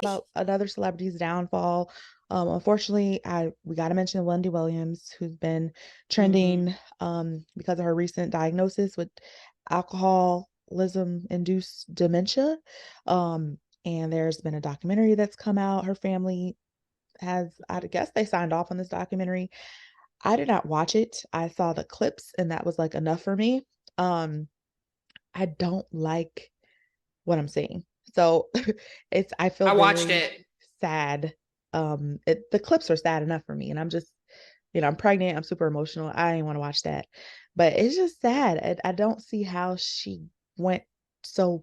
about another celebrity's downfall. Unfortunately, we got to mention Wendy Williams, who's been Hmm. trending because of her recent diagnosis with alcoholism induced dementia. And there's been a documentary that's come out. Her family has, I guess they signed off on this documentary. I did not watch it. I saw the clips and that was like enough for me. Um, I don't like what I'm seeing. So I feel I watched very it. sad. The clips are sad enough for me. And I'm just, I'm pregnant. I'm super emotional. I didn't want to watch that. But it's just sad. I don't see how she went so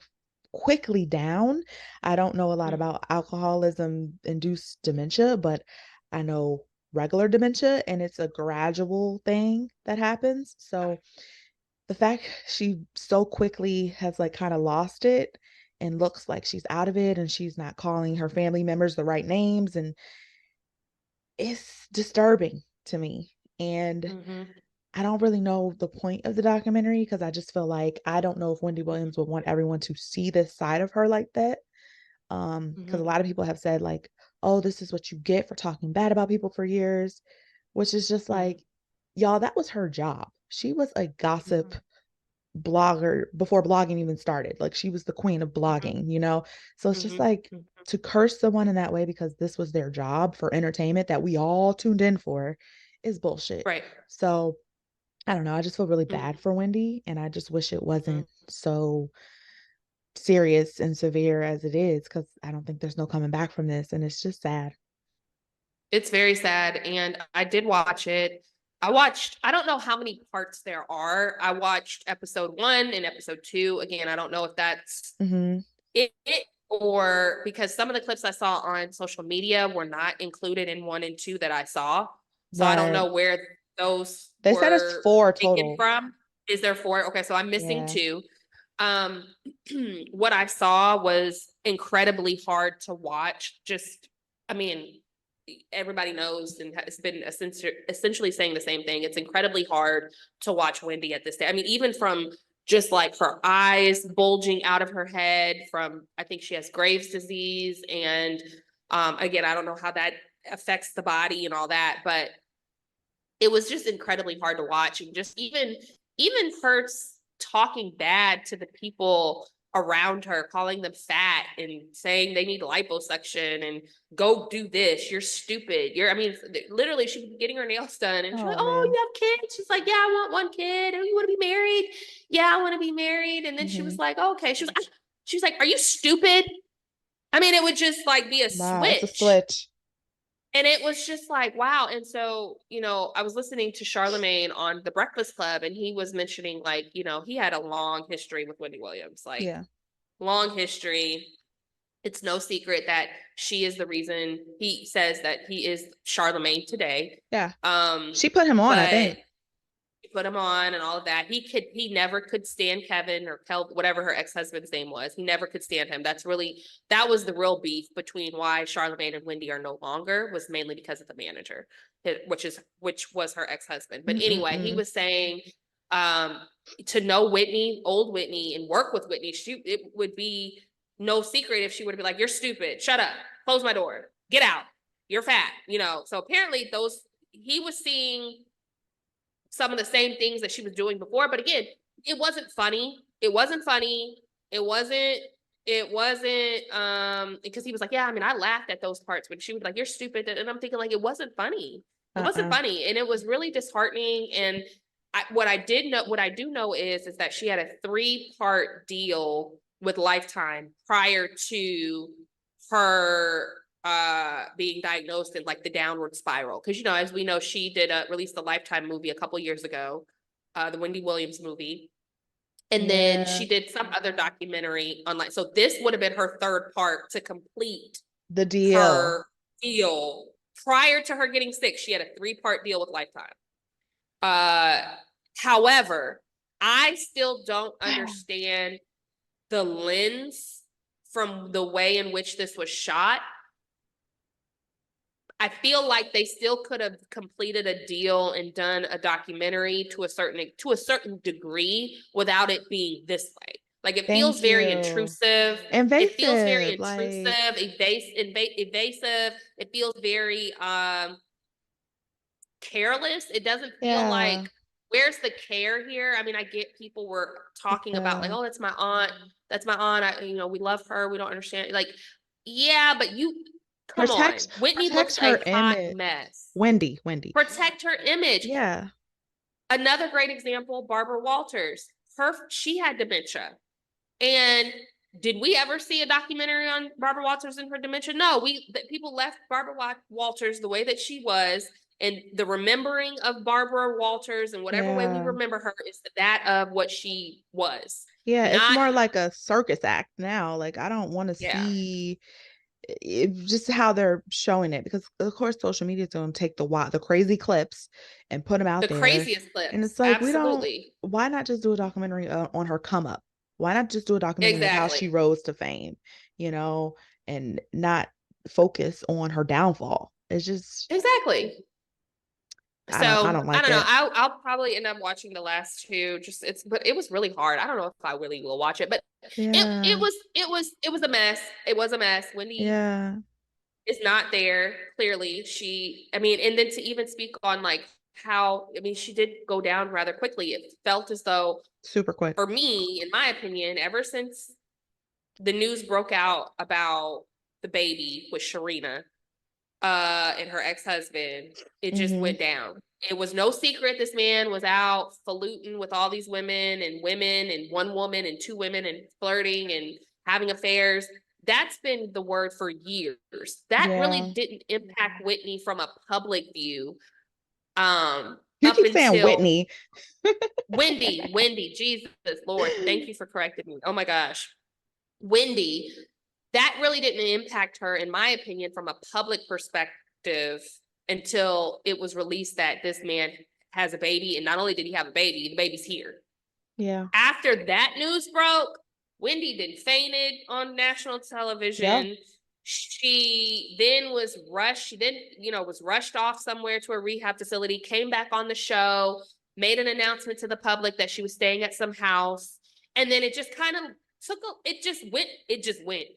quickly down. I don't know a lot Mhm. about alcoholism induced dementia, but I know regular dementia and it's a gradual thing that happens. So the fact she so quickly has like kind of lost it and looks like she's out of it and she's not calling her family members the right names and it's disturbing to me. And Mhm. I don't really know the point of the documentary because I just feel like I don't know if Wendy Mhm. Williams would want everyone to see this side of her like that. Because a Mhm. lot of people have said like, oh, this is what you get for talking bad about people for years, which is just Mhm. like, y'all, that was her job. She was a gossip Mhm. blogger before blogging even started. Like she was the queen of Mhm. blogging. So it's just Mhm. like Mhm. to curse someone in that way because this was their job for entertainment that we all tuned in for is bullshit. Right. So I don't know. I just feel really bad Mhm. for Wendy and I just wish it Mhm. wasn't so serious and severe as it is because I don't think there's no coming back from this and it's just sad. It's very sad, and I did watch it. I don't know how many parts there are. I watched episode one and episode two. Again, I don't know if that's Hmm. it or because some of the clips I saw on social media were not included in one and two that I saw. So I don't Right. know where those They said it's were four taken total. from. Is there four? Okay, so I'm missing Yeah. two. Um, what I saw was incredibly hard to watch. Just, I mean, everybody knows and has been essentially saying the same thing. It's incredibly hard to watch Wendy at this day. I mean, even from just like her eyes bulging out of her head from, I think she has Graves' disease. And again, I don't know how that affects the body and all that, but it was just incredibly hard to watch. And just even her talking bad to the people around her, calling them fat and saying they need liposuction and go do this. You're stupid. I mean, literally, she was getting her nails done and she's like, Oh oh, man. you have kids? She's like, yeah, I want one kid. Oh, you want to be married? Yeah, I want to be married. And then she was Hmm. like, oh, okay. She was like, are you stupid? I mean, it would just like be a Wow, it's a switch. switch. And it was just like, wow. And so, I was listening to Charlemagne on The Breakfast Club, and he was mentioning, like, he had a long history with Wendy Williams, like, Yeah. long history. It's no secret that she is the reason he says that he is Charlemagne today. Yeah. Um, She put him on, I but think. put him on and all of that. He never could stand Kevin or whatever her ex-husband's name was. He never could stand him. That was the real beef between why Charlemagne and Wendy are no longer, was mainly because of the manager, which was her ex-husband. But anyway, he Mm-mm-mm. was saying um to know Whitney, old Whitney, and work with Whitney, it would be no secret if she would be like, you're stupid, shut up, close my door, get out, you're fat, So apparently those he was seeing some of the same things that she was doing before. But again, it wasn't funny. It wasn't funny. It wasn't because he was like, yeah, I mean, I laughed at those parts when she was like, you're stupid. And I'm thinking like it wasn't funny. It wasn't Uh-uh. funny. And it was really disheartening. And what I do know is that she had a 3-part deal with Lifetime prior to her being diagnosed in like the downward spiral, because as we know, she did release the Lifetime movie a couple years ago, the Wendy Williams movie, and then Yeah. she did some other documentary online. So this would have been her third part to complete The deal. her deal. Prior to her getting sick, she had a 3-part deal with Lifetime. uh However, I still don't understand the lens from the way in which this was shot. I feel like they still could have completed a deal and done a documentary to a certain degree without it being this way. Like it feels Thank very you. intrusive. It feels very Invasive, intrusive, like, evasive. It feels very careless. It doesn't feel yeah, like where's the care here? I mean, I get people were talking about like, yeah. oh, that's my aunt. That's my aunt. We love her. We don't understand. Like, yeah, but you come on. Whitney Protect looks her a hot image. mess. Wendy. Protect her image. Yeah. Another great example, Barbara Walters. She had dementia. And did we ever see a documentary on Barbara Walters and her dementia? No, people left Barbara Walters the way that she was, and the remembering of Barbara Walters and whatever way we Yeah. remember her is that of what she was. Yeah, it's Not more like a circus act now. Like I don't want to yeah, see just how they're showing it because of course social media is going to take the crazy clips and put them out the there, craziest and clips. it's like we don't. Absolutely. Why not just do a documentary on her come up? Why not just do a documentary of how Exactly. she rose to fame, you know, and not focus on her downfall? It's just Exactly. I So don't I like don't know. it. I'll probably end up watching the last two. But it was really hard. I don't know if I really will watch it, but Yeah, it was a mess. It was a mess. Wendy yeah, is not there. Clearly, I mean, and then to even speak on like how, I mean, she did go down rather quickly. It felt as though, super quick. for me, in my opinion, ever since the news broke out about the baby with Sharina, and her ex-husband, it just Hmm. went down. It was no secret this man was out faluting with all these women and one woman and two women and flirting and having affairs. That's been the word for years. That really Yeah, didn't impact Whitney from a public view. you Up keep saying until Whitney. Wendy, Jesus Lord, thank you for correcting me. Oh my gosh. Wendy, that really didn't impact her, in my opinion, from a public perspective until it was released that this man has a baby. And not only did he have a baby, the baby's here. Yeah. After that news broke, Wendy then fainted on national Yeah. television. She then was rushed. She then, was rushed off somewhere to a rehab facility, came back on the show, made an announcement to the public that she was staying at some house. And then it just kind of it just went.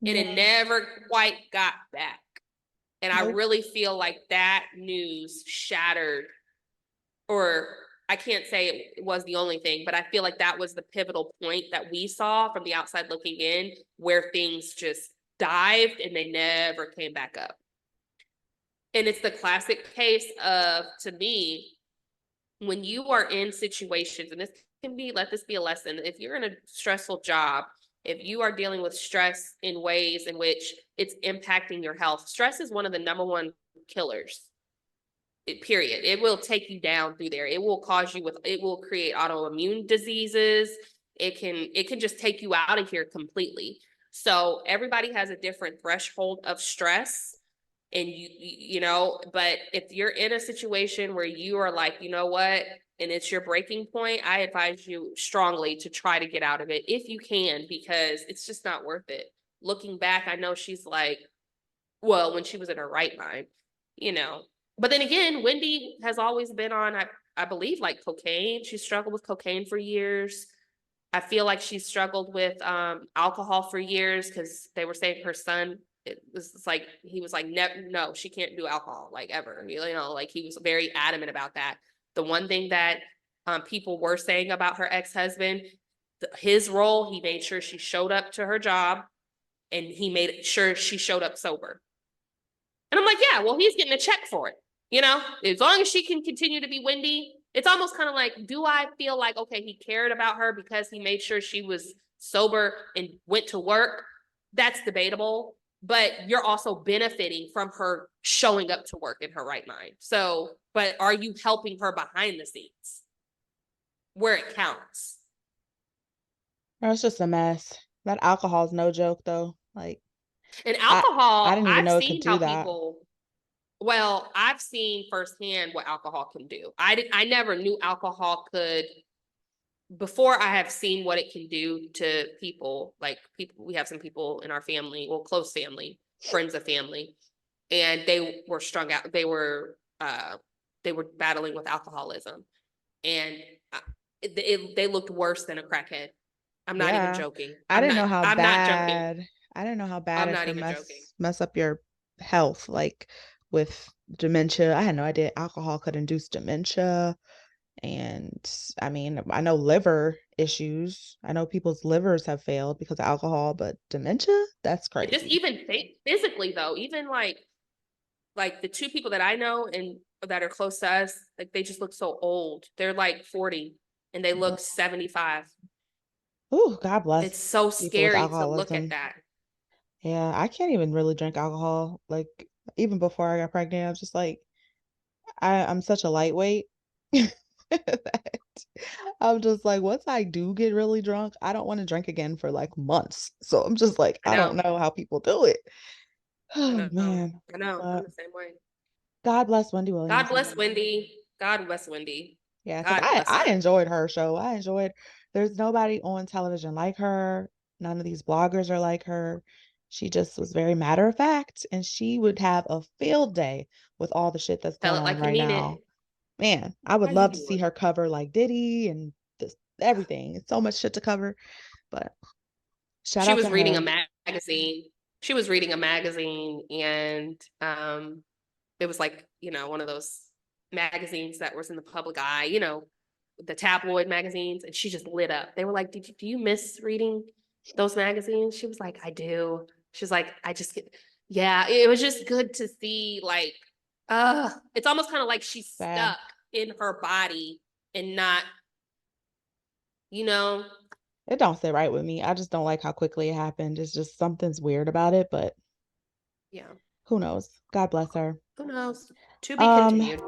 And it Yeah. never quite got back. And I Nope. really feel like that news shattered, or I can't say it was the only thing, but I feel like that was the pivotal point that we saw from the outside looking in, where things just dived and they never came back up. And it's the classic case of, to me, when you are in situations, and let this be a lesson. If you're in a stressful job, if you are dealing with stress in ways in which it's impacting your health, stress is one of the number one killers. Period. It will take you down through there. It will create autoimmune diseases. It can just take you out of here completely. So everybody has a different threshold of stress. And but if you're in a situation where you are like, you know what, and it's your breaking point, I advise you strongly to try to get out of it if you can, because it's just not worth it. Looking back, I know she's like, well, when she was in her right mind, you know. But then again, Wendy has always been on, I believe, like cocaine. She struggled with cocaine for years. I feel like she struggled with alcohol for years, because they were saying her son, it was like, he was like, no, she can't do alcohol, like, ever. Like, he was very adamant about that. The one thing that people were saying about her ex-husband, his role, he made sure she showed up to her job, and he made sure she showed up sober. And I'm like, yeah, well, he's getting a check for it. As long as she can continue to be Wendy, it's almost kind of like, do I feel like, okay, he cared about her because he made sure she was sober and went to work? That's debatable. But you're also benefiting from her showing up to work in her right mind. So, but are you helping her behind the scenes where it counts? It's just a mess. That alcohol is no joke though. Like And I I alcohol, didn't even I've know it could seen how do that. people Well, I've seen firsthand what alcohol can do. I never knew alcohol could, before I have seen what it can do to people. Like, people, we have some people in our family, well, close family, friends of family, and they were strung out. They were battling with alcoholism, and they looked worse than a crackhead. I'm not even Yeah. joking. I didn't know how I'm not joking. bad I didn't know how bad I'm it not could even joking. mess up your health, like with dementia. I had no idea alcohol could induce dementia. And I mean, I know liver issues. I know people's livers have failed because of alcohol, but dementia? That's And just crazy. even physically though, even like the two people that I know and that are close to us, like they just look so old. They're like 40 and they look 75. Ooh, God It's bless so people with scary to look at alcoholism. that. Yeah, I can't even really drink alcohol. Like even before I got pregnant, I was just like, I'm such a lightweight that I'm just like, once I do get really drunk, I don't want to drink again for like months. So I'm just like, I I don't know. know how people do it. I Oh know. man. I know. I'm But the same way. God bless Wendy God Williams. bless Wendy. God bless Wendy. Yeah, because God bless I her. enjoyed her show. I enjoyed there's nobody on television like her. None of these bloggers are like her. She just was very matter of fact, and she would have a field day with all the shit that's Tell going it on like you right mean now. it. Man, I would As love you to see would. her cover like Diddy and this everything. It's so much shit to cover, but shout She out to was reading her. a magazine. She was reading a magazine and it was like, one of those magazines that was in the public eye, the tabloid magazines, and she just lit up. They were like, do you miss reading those magazines? She was like, I do. She was like, I just get, yeah, it was just good to see, like, it's almost kind of like she's Sad. stuck in her body and not, you know, It don't sit right with me. I just don't like how quickly it happened. It's just something's weird about it, but yeah, who knows? God bless her. who knows? To be Um, continued.